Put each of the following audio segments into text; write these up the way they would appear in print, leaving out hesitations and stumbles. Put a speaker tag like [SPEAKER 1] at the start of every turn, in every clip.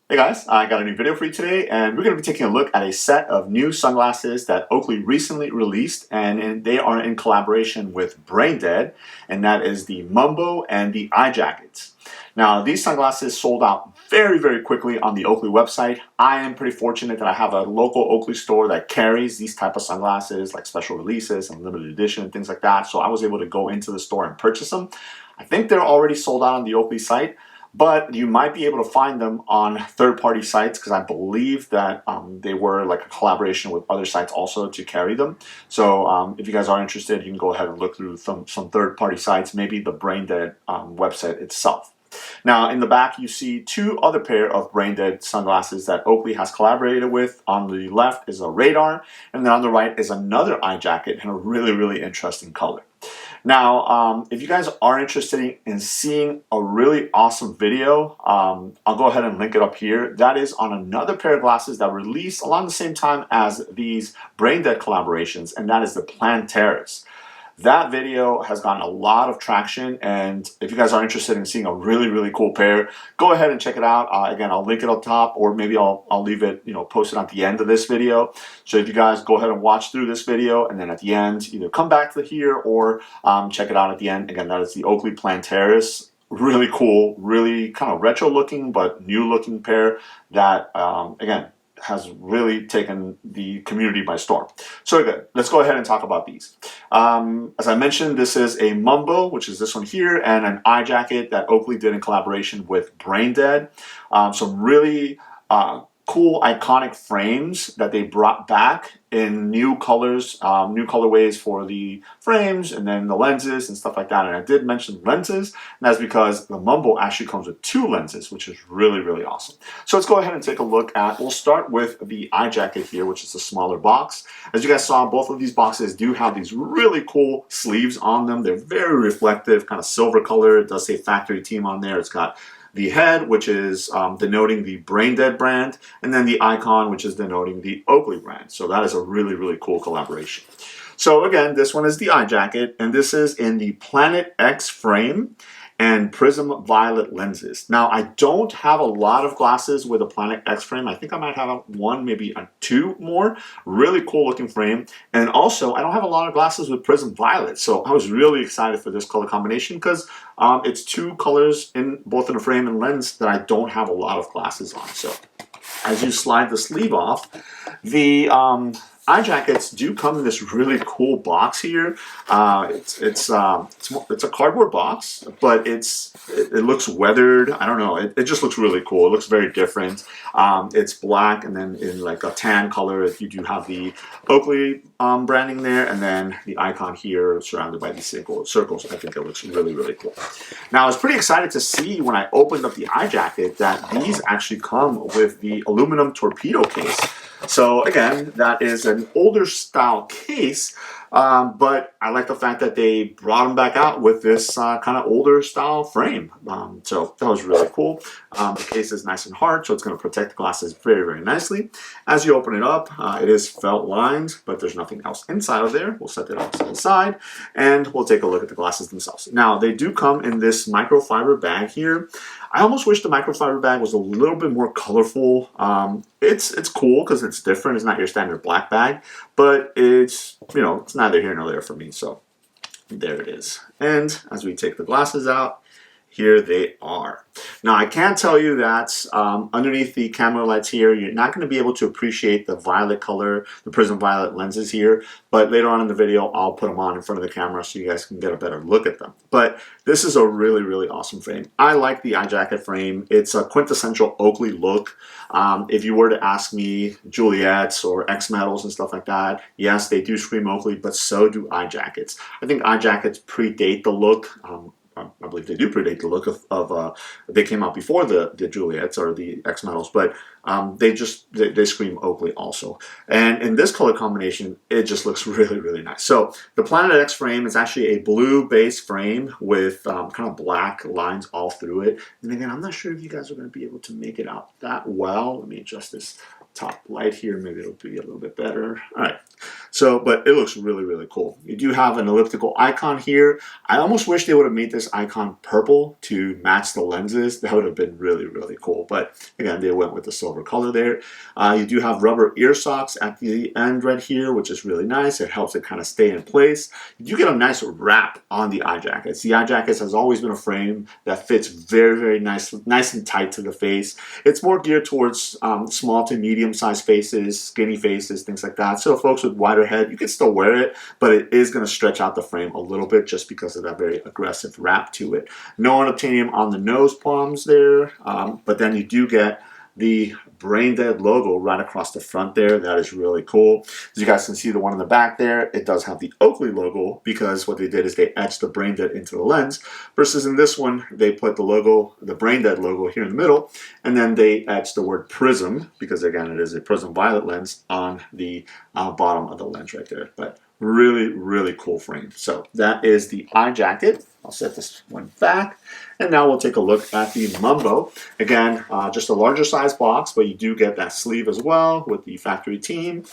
[SPEAKER 1] Hey guys, I got a new video for you today, and we're going to be taking a look at a set of new sunglasses that Oakley recently released, and they are in collaboration with Brain Dead, and that is the Mumbo and the Eye jackets. Now, these sunglasses sold out very, very quickly on the Oakley website. I am pretty fortunate that I have a local Oakley store that carries these type of sunglasses, like special releases and limited edition and things like that, so I was able to go into the store and purchase them. I think they're already sold out on the Oakley site, but you might be able to find them on third-party sites because I believe that they were like a collaboration with other sites also to carry them. So if you guys are interested, you can go ahead and look through some third-party sites, maybe the Brain Dead website itself. Now, in the back, you see two other pair of Brain Dead sunglasses that Oakley has collaborated with. On the left is a radar, and then on the right is another eye jacket in a really, really interesting color. Now, if you guys are interested in seeing a really awesome video, I'll go ahead and link it up here. That is on another pair of glasses that released along the same time as these Brain Dead collaborations, and that is the Plantaris. That video has gotten a lot of traction, and if you guys are interested in seeing a really, really cool pair, go ahead and check it out. Again, I'll link it up top, or maybe I'll leave it, posted at the end of this video. So if you guys go ahead and watch through this video, and then at the end, either come back to here or check it out at the end. Again, that is the Oakley Plantaris. Really cool, really kind of retro looking, but new looking pair that, again, has really taken the community by storm. So good. Let's go ahead and talk about these. As I mentioned, this is a Mumbo, which is this one here, and an eye jacket that Oakley did in collaboration with Brain Dead. Some really cool iconic frames that they brought back in new colors, new colorways for the frames and then the lenses and stuff like that. And I did mention lenses, and that's because the Mumbo actually comes with two lenses, which is really, really awesome. So let's go ahead and take a look at, we'll start with the eye jacket here, which is a smaller box. As you guys saw, both of these boxes do have these really cool sleeves on them. They're very reflective, kind of silver color. It does say factory team on there. It's got the head, which is denoting the Brain Dead brand, and then the icon, which is denoting the Oakley brand. So that is a really, really cool collaboration. So again, this one is the eye jacket, and this is in the Planet X frame and prism violet lenses. Now, I don't have a lot of glasses with a Planet X frame. I think I might have one, maybe two more. Really cool looking frame. And also, I don't have a lot of glasses with prism violet. So I was really excited for this color combination because it's two colors in both in the frame and lens that I don't have a lot of glasses on. So as you slide the sleeve off, the eye jackets do come in this really cool box here. It's a cardboard box, but it looks weathered. I don't know. It just looks really cool. It looks very different. It's black, and then in like a tan color, you do have the Oakley branding there, and then the icon here surrounded by these circles. I think it looks really, really cool. Now, I was pretty excited to see when I opened up the eye jacket that these actually come with the aluminum torpedo case. So again, that is an older style case, but I like the fact that they brought them back out with this kind of older style frame. So that was really cool. The case is nice and hard, so it's going to protect the glasses very, very nicely. As you open it up, it is felt lined, but there's nothing else inside of there. We'll set it off to the side, and we'll take a look at the glasses themselves. Now, they do come in this microfiber bag here. I almost wish the microfiber bag was a little bit more colorful. It's cool because it's different. It's not your standard black bag, but it's neither here nor there for me. So there it is. And as we take the glasses out, here they are. Now, I can tell you that underneath the camera lights here, you're not going to be able to appreciate the violet color, the prism violet lenses here, but later on in the video, I'll put them on in front of the camera so you guys can get a better look at them. But this is a really, really awesome frame. I like the eye jacket frame. It's a quintessential Oakley look. If you were to ask me Juliet's or X metals and stuff like that, yes, they do scream Oakley, but so do eye jackets. I think eye jackets predate the look. I believe they do predate the look of they came out before the Juliets or the X metals, but they scream Oakley also. And in this color combination, it just looks really, really nice. So the Planet X frame is actually a blue base frame with kind of black lines all through it. And again, I'm not sure if you guys are going to be able to make it out that well. Let me adjust this top light here. Maybe it'll be a little bit better. All right. So, but it looks really, really cool. You do have an elliptical icon here. I almost wish they would have made this icon purple to match the lenses. That would have been really, really cool. But again, they went with the silver color there. You do have rubber ear socks at the end right here, which is really nice. It helps it kind of stay in place. You do get a nice wrap on the eye jackets. The eye jackets has always been a frame that fits very, very nice and tight to the face. It's more geared towards small to medium-sized faces, skinny faces, things like that. So folks with wider head, you can still wear it, but it is going to stretch out the frame a little bit just because of that very aggressive wrap to it. No unobtainium on the nose palms there, but then you do get the Brain Dead logo right across the front there. That is really cool. As you guys can see, the one in the back there, it does have the Oakley logo because what they did is they etched the Brain Dead into the lens, versus in this one, they put the logo, the Brain Dead logo here in the middle, and then they etched the word prism, because again, it is a prism violet lens, on the bottom of the lens right there. But really, really cool frame. So that is the eye jacket. I'll set this one back. And now we'll take a look at the Mumbo. Again, just a larger size box, but you do get that sleeve as well with the factory team.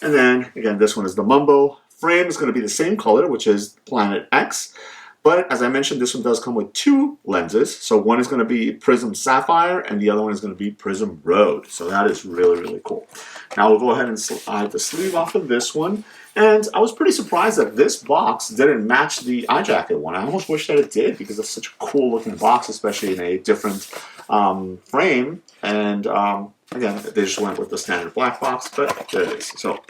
[SPEAKER 1] And then, again, this one is the Mumbo. Frame is going to be the same color, which is Planet X. But as I mentioned, this one does come with two lenses. So one is going to be Prism Sapphire, and the other one is going to be Prism Road. So that is really, really cool. Now we'll go ahead and slide the sleeve off of this one. And I was pretty surprised that this box didn't match the eye jacket one. I almost wish that it did, because it's such a cool looking box, especially in a different frame. And again, they just went with the standard black box, but there it is. So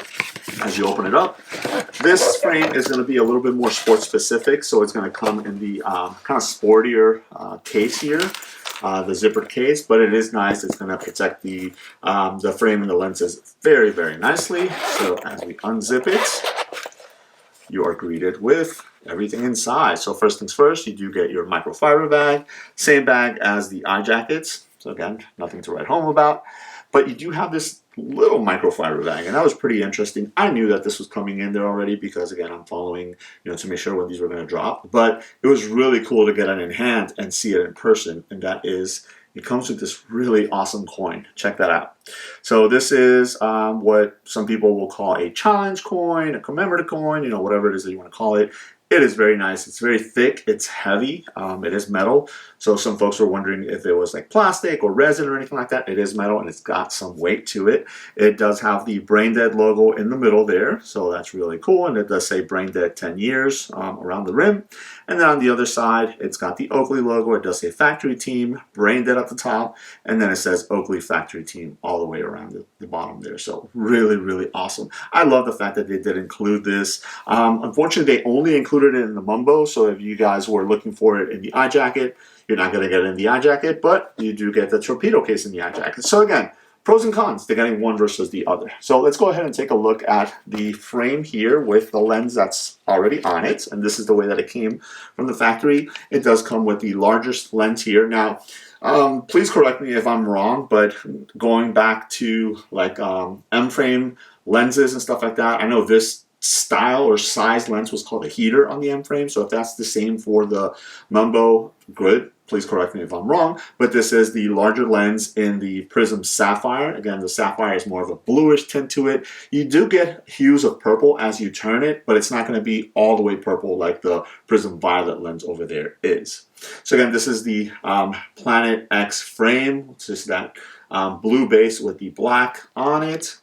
[SPEAKER 1] as you open it up, this frame is going to be a little bit more sport specific. So it's going to come in the kind of sportier case here. The zippered case, but it is nice. It's going to protect the frame and the lenses very, very nicely. So as we unzip it, you are greeted with everything inside. So first things first, you do get your microfiber bag, same bag as the eye jackets. So again, nothing to write home about. But you do have this little microfiber bag, and that was pretty interesting. I knew that this was coming in there already because, again, I'm following, to make sure when these were going to drop. But it was really cool to get it in hand and see it in person, and that is, it comes with this really awesome coin. Check that out. So this is what some people will call a challenge coin, a commemorative coin, whatever it is that you want to call it. It is very nice. It's very thick. It's heavy. It is metal. So some folks were wondering if it was like plastic or resin or anything like that. It is metal, and it's got some weight to it. It does have the Brain Dead logo in the middle there. So that's really cool. And it does say Brain Dead 10 years around the rim. And then on the other side, it's got the Oakley logo. It does say Factory Team, Brain Dead at the top. And then it says Oakley Factory Team all the way around the bottom there. So really, really awesome. I love the fact that they did include this. Unfortunately, they only included it in the Mumbo, so if you guys were looking for it in the eye jacket, you're not going to get it in the eye jacket, but you do get the torpedo case in the eye jacket. So again, pros and cons to getting one versus the other. So let's go ahead and take a look at the frame here with the lens that's already on it, and this is the way that it came from the factory. It does come with the largest lens here. Now, please correct me if I'm wrong, but going back to like M-frame lenses and stuff like that, I know this style or size lens was called a heater on the M frame. So if that's the same for the Mumbo, good. Please correct me if I'm wrong, but this is the larger lens in the Prism Sapphire. Again, the Sapphire is more of a bluish tint to it. You do get hues of purple as you turn it, but it's not going to be all the way purple like the Prism Violet lens over there is. So again, this is the Planet X frame, which is that blue base with the black on it.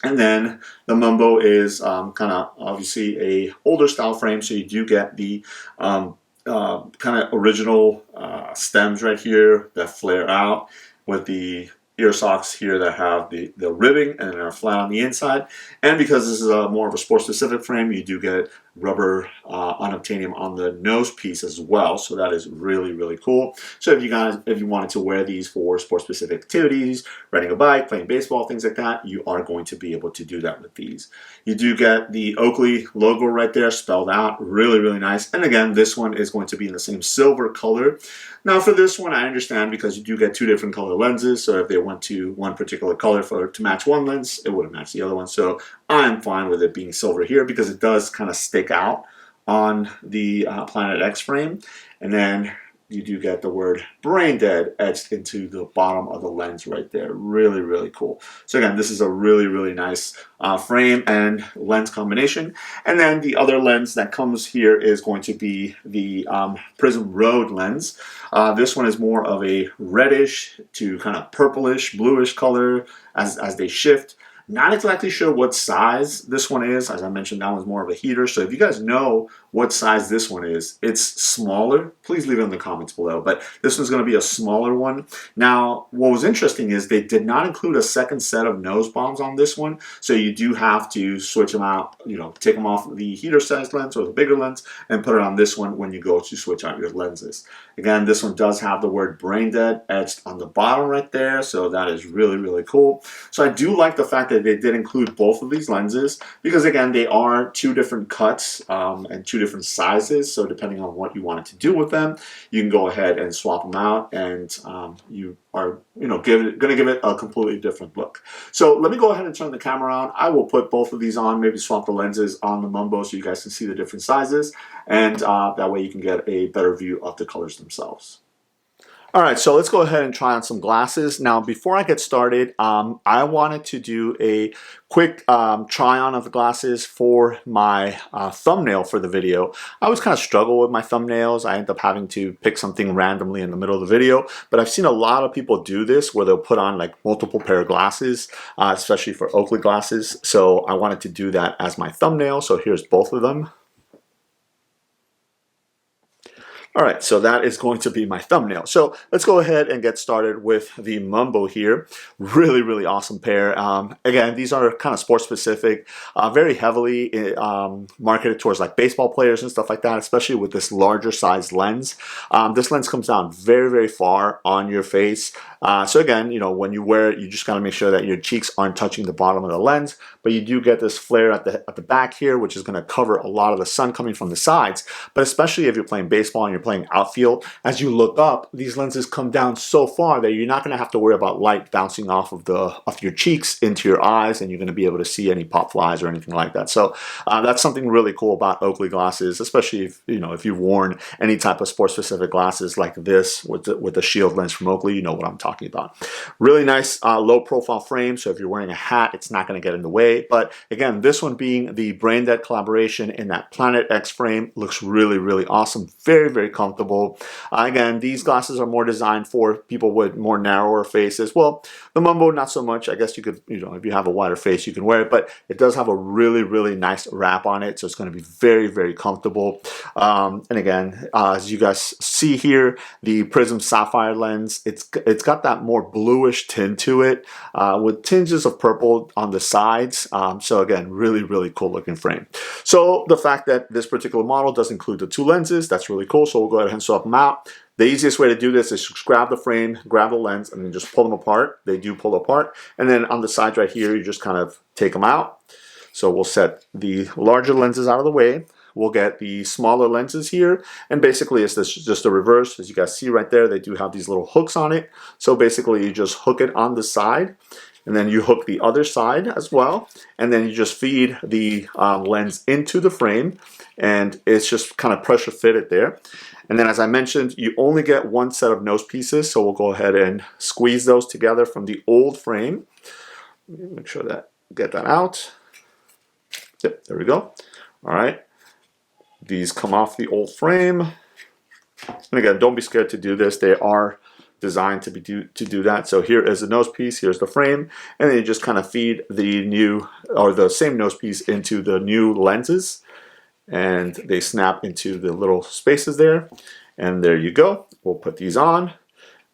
[SPEAKER 1] And then the Mumbo is kind of obviously a older style frame, so you do get the kind of original stems right here that flare out with the ear socks here that have the ribbing and are flat on the inside. And because this is more of a sport specific frame, you do get rubber unobtainium on the nose piece as well, so that is really, really cool. So if you wanted to wear these for sport-specific activities, riding a bike, playing baseball, things like that, you are going to be able to do that with these. You do get the Oakley logo right there spelled out, really, really nice. And again, this one is going to be in the same silver color. Now for this one, I understand because you do get two different color lenses, so if they went to one particular color to match one lens, it wouldn't match the other one. So I'm fine with it being silver here because it does kind of stick out on the Planet X frame. And then you do get the word Brain Dead etched into the bottom of the lens right there. Really, really cool. So again, this is a really, really nice frame and lens combination. And then the other lens that comes here is going to be the Prism Road lens. This one is more of a reddish to kind of purplish, bluish color as they shift. Not exactly sure what size this one is. As I mentioned, that one's more of a heater. So if you guys know what size this one is, it's smaller. Please leave it in the comments below. But this one's going to be a smaller one. Now, what was interesting is they did not include a second set of nose bombs on this one. So you do have to switch them out, take them off the heater size lens or the bigger lens and put it on this one when you go to switch out your lenses. Again, this one does have the word Brain Dead etched on the bottom right there. So that is really, really cool. So I do like the fact that they did include both of these lenses because again they are two different cuts and two different sizes, so depending on what you wanted to do with them, you can go ahead and swap them out and you are going to give it a completely different look. So let me go ahead and turn the camera on. I will put both of these on, maybe swap the lenses on the Mumbo so you guys can see the different sizes, and that way you can get a better view of the colors themselves. All right, so let's go ahead and try on some glasses. Now, before I get started, I wanted to do a quick try on of the glasses for my thumbnail for the video. I always kind of struggle with my thumbnails. I end up having to pick something randomly in the middle of the video, but I've seen a lot of people do this where they'll put on like multiple pair of glasses, especially for Oakley glasses. So I wanted to do that as my thumbnail. So here's both of them. All right, so that is going to be my thumbnail. So let's go ahead and get started with the Mumbo here. Really, really awesome pair. Again, these are kind of sports specific, very heavily marketed towards like baseball players and stuff like that, especially with this larger size lens. This lens comes down very, very far on your face. So again, when you wear it, you just gotta make sure that your cheeks aren't touching the bottom of the lens, but you do get this flare at the back here, which is gonna cover a lot of the sun coming from the sides. But especially if you're playing baseball and you're playing outfield, as you look up, these lenses come down so far that you're not gonna have to worry about light bouncing off of your cheeks into your eyes, and you're gonna be able to see any pop flies or anything like that. So that's something really cool about Oakley glasses, especially if you've worn any type of sports specific glasses like this with the shield lens from Oakley, you know what I'm talking about. Really nice low profile frame, so if you're wearing a hat, it's not going to get in the way. But again, this one being the Brain Dead collaboration in that Planet X frame looks really, really awesome. Very, very comfortable. Again, these glasses are more designed for people with more narrower faces. Well, the Mumbo, not so much. I guess you could, if you have a wider face, you can wear it, but it does have a really, really nice wrap on it, so it's going to be very, very comfortable. And again, as you guys see here, the Prism Sapphire lens, it's got that more bluish tint to it with tinges of purple on the sides. So again, really, really cool looking frame. So the fact that this particular model does include the two lenses, that's really cool. So we'll go ahead and swap them out. The easiest way to do this is just grab the frame, grab the lens, and then just pull them apart. They do pull apart. And then on the sides right here, you just kind of take them out. So we'll set the larger lenses out of the way. We'll get the smaller lenses here, and basically it's just the reverse. As you guys see right there, they do have these little hooks on it. So basically you just hook it on the side, and then you hook the other side as well, and then you just feed the lens into the frame, and it's just kind of pressure fitted there. And then as I mentioned, you only get one set of nose pieces, so we'll go ahead and squeeze those together from the old frame. Make sure that get that out. Yep, there we go. All right. These come off the old frame. And again, don't be scared to do this. They are designed to do that. So here is the nose piece, here's the frame, and then you just kind of feed the new or the same nose piece into the new lenses, and they snap into the little spaces there. And there you go. We'll put these on.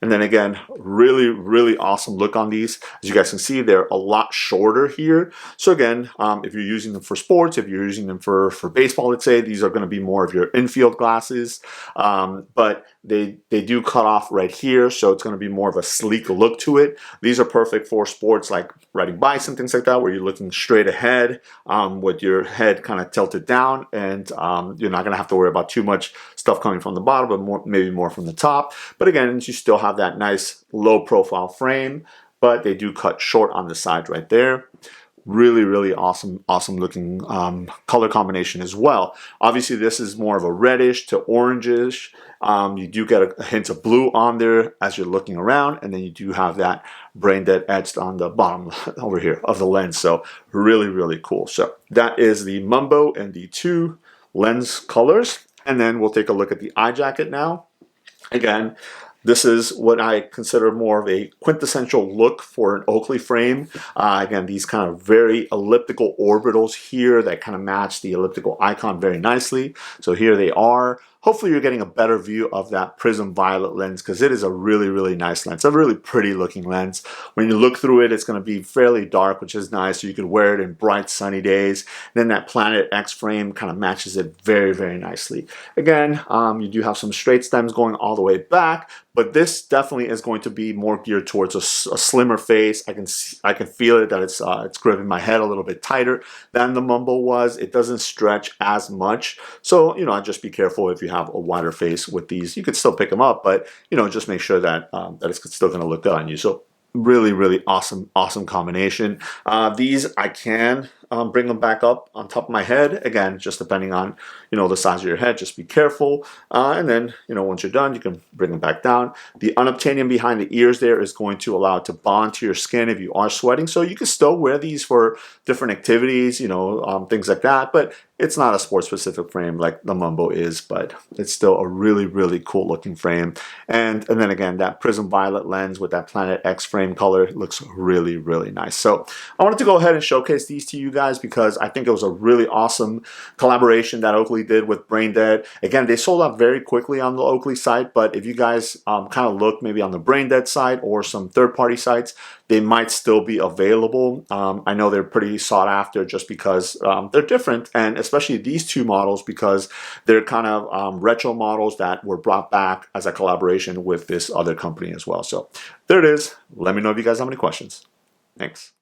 [SPEAKER 1] And then again, really, really awesome look on these. As you guys can see, they're a lot shorter here. So again, if you're using them for sports, if you're using them for baseball, let's say, these are going to be more of your infield glasses. But they do cut off right here, so it's going to be more of a sleek look to it. These are perfect for sports like riding bikes and things like that, where you're looking straight ahead with your head kind of tilted down, and you're not going to have to worry about too much stuff coming from the bottom, but maybe more from the top. But again, you still have that nice low profile frame, but they do cut short on the side right there. Really, really awesome looking color combination as well. Obviously, this is more of a reddish to orangish. You do get a hint of blue on there as you're looking around, and then you do have that Brain Dead etched on the bottom over here of the lens. So really, really cool. So that is the Mumbo and the 2 lens colors. And then we'll take a look at the eye jacket now. Again, this is what I consider more of a quintessential look for an Oakley frame. Again, these kind of very elliptical orbitals here that kind of match the elliptical icon very nicely. So here they are. Hopefully you're getting a better view of that prism violet lens, because it is a really, really nice lens. A really pretty looking lens. When you look through it, it's going to be fairly dark, which is nice. So you could wear it in bright sunny days. And then that Planet X frame kind of matches it very, very nicely. Again, you do have some straight stems going all the way back, but this definitely is going to be more geared towards a slimmer face. I can feel it that it's gripping my head a little bit tighter than the Mumbo was. It doesn't stretch as much. So, just be careful if you have a wider face with these. You could still pick them up, but just make sure that that it's still going to look good on you. So really, really awesome combination. These I can bring them back up on top of my head. Again, just depending on the size of your head. Just be careful. And then once you're done, you can bring them back down. The unobtainium behind the ears there is going to allow it to bond to your skin if you are sweating. So you can still wear these for different activities, things like that. But it's not a sports specific frame like the Mumbo is, but it's still a really, really cool looking frame. And then again, that prism violet lens with that Planet X frame color looks really, really nice. So I wanted to go ahead and showcase these to you guys because I think it was a really awesome collaboration that Oakley did with Brain Dead. Again, they sold out very quickly on the Oakley site, but if you guys kind of look maybe on the Brain Dead site or some third-party sites, they might still be available. I know they're pretty sought after just because they're different, and especially these 2 models because they're kind of retro models that were brought back as a collaboration with this other company as well. So there it is. Let me know if you guys have any questions. Thanks.